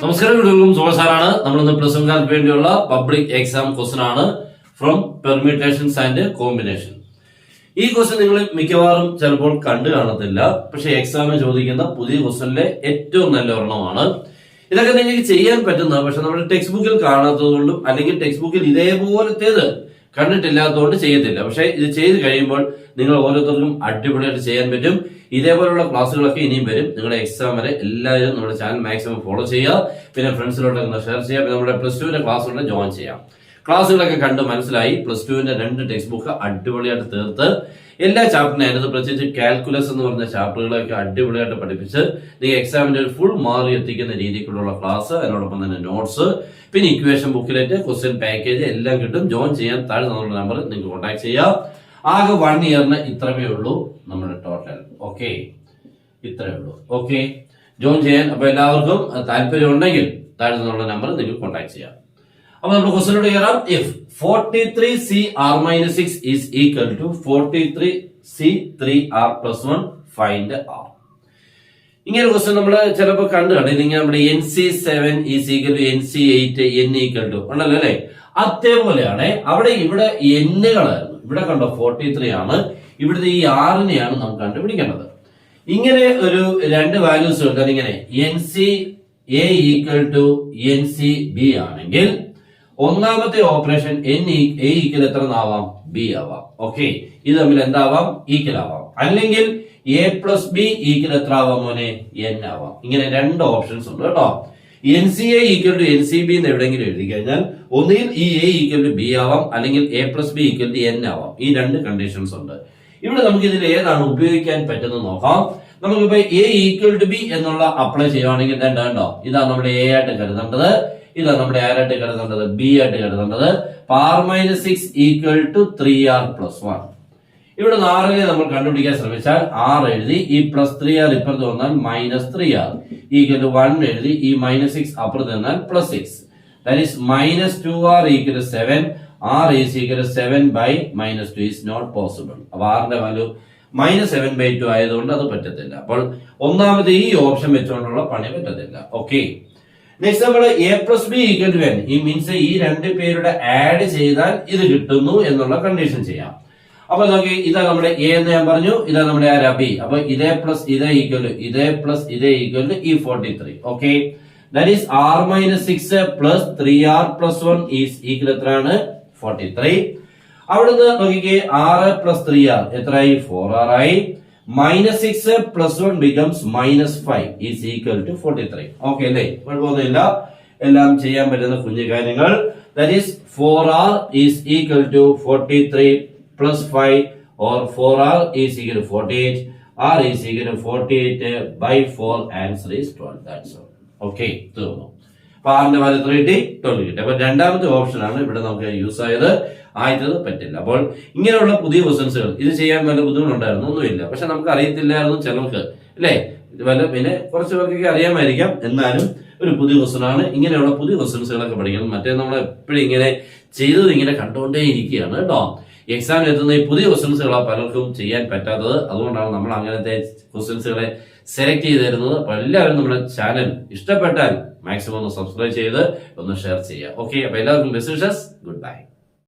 നമസ്കാരം, കുട്ടികൾക്കും സുഖസാറാണ്. നമ്മളിന്ന് പ്ലസ് വൺകാർക്ക് വേണ്ടിയുള്ള പബ്ലിക് എക്സാം ക്വസ്റ്റൻ ആണ് ഫ്രം പെർമ്യൂട്ടേഷൻസ് ആൻഡ് കോമ്പിനേഷൻ. ഈ ക്വസ്റ്റൻ നിങ്ങൾ മിക്കവാറും ചിലപ്പോൾ കണ്ടു കാണത്തില്ല, പക്ഷെ എക്സാമിന് ചോദിക്കുന്ന പുതിയ ക്വസ്റ്റനിലെ ഏറ്റവും നല്ല ഒരെണ്ണമാണ്. ഇതൊക്കെ നിങ്ങൾക്ക് ചെയ്യാൻ പറ്റുന്ന, പക്ഷെ നമ്മുടെ ടെക്സ്റ്റ് ബുക്കിൽ കാണാത്തതുകൊണ്ടും അല്ലെങ്കിൽ ടെക്സ്റ്റ് ബുക്കിൽ ഇതേപോലത്തേത് കണ്ടിട്ടില്ലാത്തതുകൊണ്ട് ചെയ്യത്തില്ല. പക്ഷെ ഇത് ചെയ്ത് കഴിയുമ്പോൾ നിങ്ങൾ ഓരോരുത്തർക്കും അടിപൊളിയായിട്ട് ചെയ്യാൻ പറ്റും. ഇതേപോലുള്ള ക്ലാസ്സുകളൊക്കെ ഇനിയും വരും. നിങ്ങളുടെ എക്സാം വരെ എല്ലാവരും നമ്മുടെ ചാനൽ മാക്സിമം ഫോളോ ചെയ്യുക. പിന്നെ ഫ്രണ്ട്സിലോട്ടൊക്കെ ഷെയർ ചെയ്യുക. പിന്നെ നമ്മുടെ പ്ലസ് ടുവിന്റെ ക്ലാസ്സുകളുടെ ജോയിൻ ചെയ്യാം. ക്ലാസ്സുകളൊക്കെ കണ്ട് മനസ്സിലായി. പ്ലസ് ടുവിന്റെ 2 ടെക്സ്റ്റ് ബുക്ക് അടിപൊളിയായിട്ട് തീർത്ത് എല്ലാ ചാപ്റ്ററിനും അതിനകത്ത് പ്രത്യേകിച്ച് കാൽക്കുലസ് എന്ന് പറഞ്ഞ ചാപ്റ്ററുകളൊക്കെ അടിപൊളിയായിട്ട് പഠിപ്പിച്ച് നിങ്ങൾ എക്സാമിന്റെ ഒരു ഫുൾ മാർക്ക് എത്തിക്കുന്ന രീതിക്കുള്ള ക്ലാസ്, അതിനോടൊപ്പം തന്നെ നോട്ട്സ്, പിന്നെ ഇക്വേഷൻ ബുക്കിലേറ്റ്, ക്വസ്റ്റ്യൻ പാക്കേജ് എല്ലാം കിട്ടും. ജോയിൻ ചെയ്യാൻ താഴെ നമ്മുടെ നമ്പർ നിങ്ങൾക്ക് കോൺടാക്ട് ചെയ്യാം. ആകെ 1 ഇയറിന് ഇത്രമേ ഉള്ളൂ നമ്മുടെ ടോട്ടൽ. ഓക്കെ, ഇത്രയേ ഉള്ളൂ. ഓക്കെ, ജോയിൻ ചെയ്യാൻ അപ്പൊ എല്ലാവർക്കും താല്പര്യം ഉണ്ടെങ്കിൽ താഴെ നിന്നുള്ള നമ്പർ നിങ്ങൾക്ക് കോൺടാക്ട് ചെയ്യാം. അപ്പൊ നമ്മൾ ക്വസ്റ്റ്യനോട് കയറാം. If 43CR-6 is equal to 43C3R + 1, find R. ഇങ്ങനെ ക്വസ്റ്റ്യൻ നമ്മൾ ചിലപ്പോൾ കണ്ടില്ലെങ്കിൽ നമ്മുടെ NC7 is equal to NC8 n equal to ഉണ്ടല്ലോ അല്ലെ. അതേപോലെയാണ് ഇവിടെ എന്നുകളായിരുന്നു. ഇവിടെ കണ്ടോ 43 ആണ്. ഇവിടുത്തെ ഈ ആറിനെയാണ് നമുക്ക് കണ്ടുപിടിക്കേണ്ടത്. ഇങ്ങനെ ഒരു 2 വാല്യൂസ് ഉണ്ട്. ഇങ്ങനെ NCA equal to NCB ആണെങ്കിൽ ഒന്നാമത്തെ ഓപ്പറേഷൻ A ഈക്വൽ എത്ര ആവാം? B ആവാം. ഓക്കെ, ഇത് തമ്മിൽ എന്താവാം? ഈക്വൽ ആവാം. അല്ലെങ്കിൽ A + B ഈക്വൽ എത്ര ആവാം മോനെ? N ആവാം. ഇങ്ങനെ 2 ഓപ്ഷൻസ് ഉണ്ട് കേട്ടോ. NCA ഈക്വൽ ടു NCB എന്ന് എവിടെയെങ്കിലും എഴുതി കഴിഞ്ഞാൽ ഒന്നുകിൽ ഈ A ഈക്വൽ ടു B ആവാം, അല്ലെങ്കിൽ A + B equal to N ആവാം. ഈ 2 കണ്ടീഷൻസ് ഉണ്ട്. ഇവിടെ നമുക്ക് ഇതിൽ ഏതാണ് ഉപയോഗിക്കാൻ പറ്റുന്നത് നോക്കാം. നമുക്കിപ്പോ A ഈക്വൽ ടു B എന്നുള്ള അപ്ലൈ ചെയ്യുവാണെങ്കിൽ കണ്ടോ, ഇതാണ് നമ്മുടെ A ആയിട്ട് കരുതേണ്ടത്, ഇതാണ് നമ്മുടെ ആരായിട്ട് കരുതേണ്ടത്, B ആയിട്ട് കരുതേണ്ടത്. R-6 equal to 3R + 1. ഇവിടെ 6നെ നമ്മൾ കണ്ടുപിടിക്കാൻ ശ്രമിച്ചാൽ R എഴുതി, ഈ +3R ഇപ്പുറത്ത് വന്നാൽ -3R ഈക്വൽ ടു 1 എഴുതി, ഈ -6 അപ്പുറത്ത് വന്നാൽ +6. That is -2R equal to 7. R is equal to 7/-2 is not possible. അപ്പൊ R ന്റെ വാല്യൂ -7/2 ആയതുകൊണ്ട് അത് പറ്റത്തില്ല. അപ്പോൾ ഒന്നാമത് ഈ ഓപ്ഷൻ വെച്ചുകൊണ്ടുള്ള പണി പറ്റത്തില്ല. ഓക്കെ, നെക്സ്റ്റ് നമ്മൾ A + B equal to N. ഈ മീൻസ് ഈ 2 പേരുടെ ആഡ് ചെയ്താൽ ഇത് കിട്ടുന്നു എന്നുള്ള കണ്ടീഷൻ ചെയ്യാം. അപ്പൊ നോക്കി, ഇതാ നമ്മുടെ A എന്ന് ഞാൻ പറഞ്ഞു, ഇതാ നമ്മുടെ ആരാ B. അപ്പൊ ഇതേ പ്ലസ് ഇതേ ഈക്വൽ ടു ഇതേ പ്ലസ് ഇതേ ഈക്വൽ ടു ഈ 43. Okay, that is R-6 + 3R + 1 is equal എത്രയാണ്? 43. അവിടുന്ന് നോക്കിക്കേ, 6 + 3R എത്രയായി? 4R ആയി. -6 + 1 becomes -5 is equal to 43. Okay അല്ലേ? കുഴപ്പമൊന്നുമില്ല, എല്ലാം ചെയ്യാൻ പറ്റുന്ന കുഞ്ഞു കാര്യങ്ങൾ. That is 4R is equal to 43 + 5 or 4R is equal to 48. R is equal to 48/4. Answer is 12. That's all. Okay, തീർന്നു. അപ്പൊ R ന്റെ വാല്യൂ 12 കിട്ടി. അപ്പൊ രണ്ടാമത്തെ ഓപ്ഷൻ ആണ് ഇവിടെ നമുക്ക് യൂസ് ആയത്. ആയത് പറ്റില്ല. അപ്പോൾ ഇങ്ങനെയുള്ള പുതിയ ക്വസ്റ്റൻസുകൾ ഇത് ചെയ്യാൻ വല്ല ബുദ്ധിമുട്ടുണ്ടായിരുന്നു? ഒന്നുമില്ല. പക്ഷെ നമുക്ക് അറിയത്തില്ലായിരുന്നു ചിലർക്ക്, അല്ലേ? പിന്നെ കുറച്ച് പേർക്കൊക്കെ അറിയാമായിരിക്കാം. എന്നാലും ഒരു പുതിയ ക്വസ്റ്റൻ ആണ്. ഇങ്ങനെയുള്ള പുതിയ ക്വസ്റ്റൻസുകളൊക്കെ പഠിക്കണം. മറ്റേ നമ്മൾ എപ്പോഴും ഇങ്ങനെ ചെയ്തത് ഇങ്ങനെ കണ്ടുകൊണ്ടേ ഇരിക്കുകയാണ് കേട്ടോ. എക്സാമിൽ എത്തുന്ന ഈ പുതിയ ക്വസ്റ്റൻസുകളാണ് പലർക്കും ചെയ്യാൻ പറ്റാത്തത്. അതുകൊണ്ടാണ് നമ്മൾ അങ്ങനത്തെ ക്വസ്റ്റൻസുകളെ സെലക്ട് ചെയ്ത് തരുന്നത്. അപ്പൊ എല്ലാവരും നമ്മുടെ ചാനൽ ഇഷ്ടപ്പെട്ടാൽ മാക്സിമം ഒന്ന് സബ്സ്ക്രൈബ് ചെയ്ത് ഒന്ന് ഷെയർ ചെയ്യുക. ഓക്കെ, അപ്പൊ എല്ലാവർക്കും ബെസ്റ്റ് വിഷസ്. Good bye.